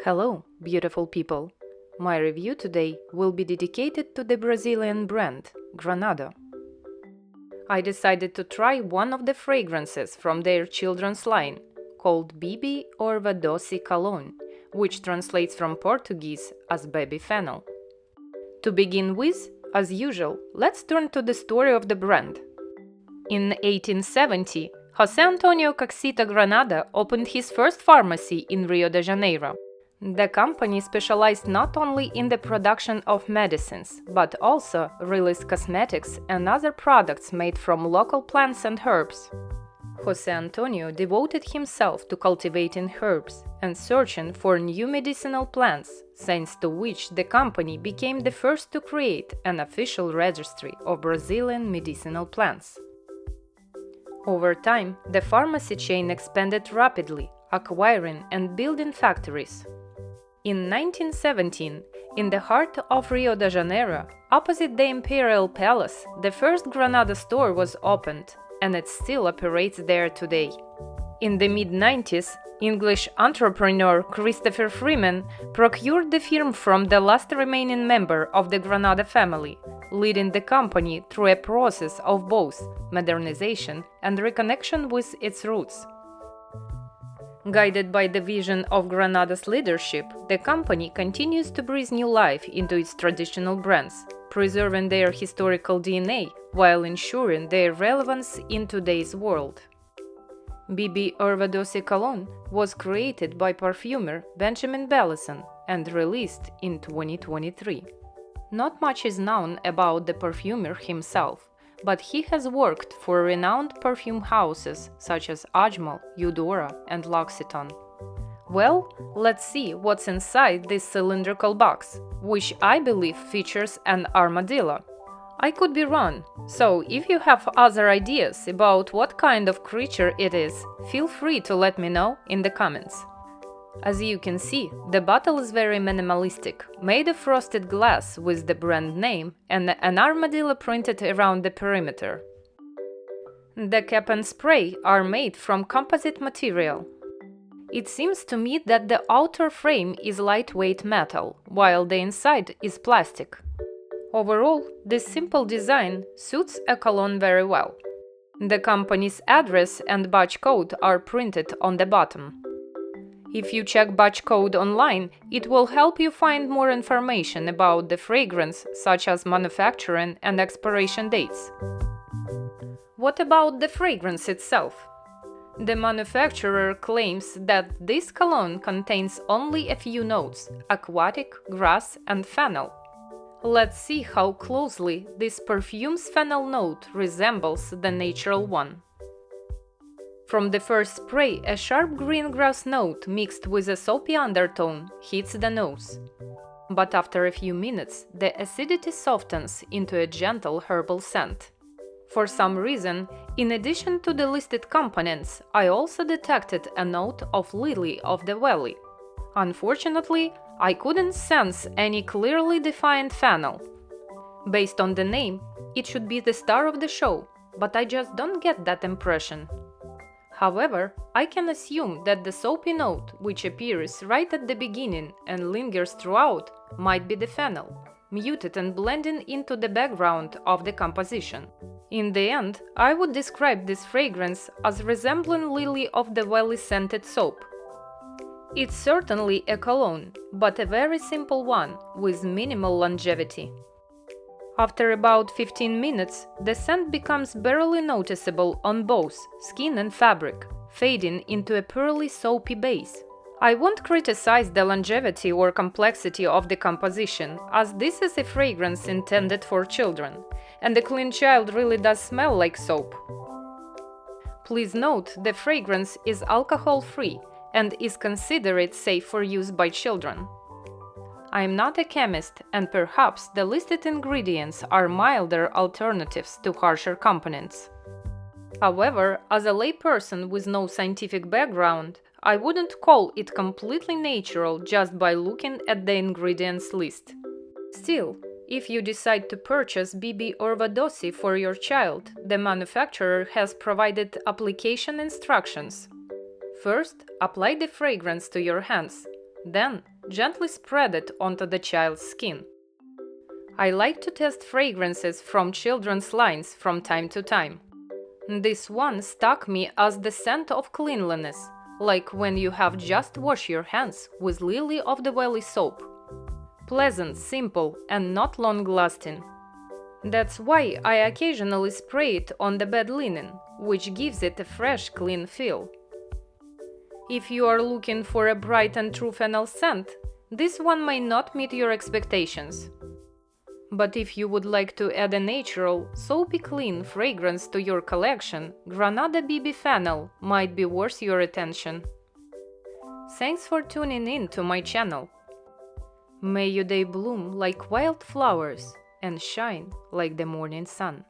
Hello, beautiful people! My review today will be dedicated to the Brazilian brand Granado. I decided to try one of the fragrances from their children's line, called Bebê Erva-Doce Cologne, which translates from Portuguese as baby fennel. To begin with, as usual, let's turn to the story of the brand. In 1870, José Antonio Caxita Granada opened his first pharmacy in Rio de Janeiro. The company specialized not only in the production of medicines, but also released cosmetics and other products made from local plants and herbs. José Antonio devoted himself to cultivating herbs and searching for new medicinal plants, thanks to which the company became the first to create an official registry of Brazilian medicinal plants. Over time, the pharmacy chain expanded rapidly, acquiring and building factories. In 1917, in the heart of Rio de Janeiro, opposite the Imperial Palace, the first Granada store was opened, and it still operates there today. In the mid-90s, English entrepreneur Christopher Freeman procured the firm from the last remaining member of the Granada family, leading the company through a process of both modernization and reconnection with its roots. Guided by the vision of Granada's leadership, the company continues to breathe new life into its traditional brands, preserving their historical DNA while ensuring their relevance in today's world. Bebê Erva-Doce Cologne was created by perfumer Benjamin Bellison and released in 2023. Not much is known about the perfumer himself, but he has worked for renowned perfume houses such as Ajmal, Eudora, and L'Occitane. Well, let's see what's inside this cylindrical box, which I believe features an armadillo. I could be wrong, so if you have other ideas about what kind of creature it is, feel free to let me know in the comments. As you can see, the bottle is very minimalistic, made of frosted glass with the brand name and an armadillo printed around the perimeter. The cap and spray are made from composite material. It seems to me that the outer frame is lightweight metal, while the inside is plastic. Overall, this simple design suits a cologne very well. The company's address and batch code are printed on the bottom. If you check batch code online, it will help you find more information about the fragrance, such as manufacturing and expiration dates. What about the fragrance itself? The manufacturer claims that this cologne contains only a few notes: aquatic, grass, and fennel. Let's see how closely this perfume's fennel note resembles the natural one. From the first spray, a sharp green grass note mixed with a soapy undertone hits the nose. But after a few minutes, the acidity softens into a gentle herbal scent. For some reason, in addition to the listed components, I also detected a note of lily of the valley. Unfortunately, I couldn't sense any clearly defined fennel. Based on the name, it should be the star of the show, but I just don't get that impression. However, I can assume that the soapy note, which appears right at the beginning and lingers throughout, might be the fennel, muted and blending into the background of the composition. In the end, I would describe this fragrance as resembling lily of the valley scented soap. It's certainly a cologne, but a very simple one, with minimal longevity. After about 15 minutes, the scent becomes barely noticeable on both skin and fabric, fading into a pearly soapy base. I won't criticize the longevity or complexity of the composition, as this is a fragrance intended for children, and the clean child really does smell like soap. Please note the fragrance is alcohol-free and is considered safe for use by children. I am not a chemist, and perhaps the listed ingredients are milder alternatives to harsher components. However, as a layperson with no scientific background, I wouldn't call it completely natural just by looking at the ingredients list. Still, if you decide to purchase Bebê Erva-Doce for your child, the manufacturer has provided application instructions. First, apply the fragrance to your hands. Then, gently spread it onto the child's skin. I like to test fragrances from children's lines from time to time. This one struck me as the scent of cleanliness, like when you have just washed your hands with Lily of the Valley soap. Pleasant, simple, and not long-lasting. That's why I occasionally spray it on the bed linen, which gives it a fresh, clean feel. If you are looking for a bright and true fennel scent, this one may not meet your expectations. But if you would like to add a natural, soapy clean fragrance to your collection, Granado BB Fennel might be worth your attention. Thanks for tuning in to my channel. May your day bloom like wildflowers and shine like the morning sun.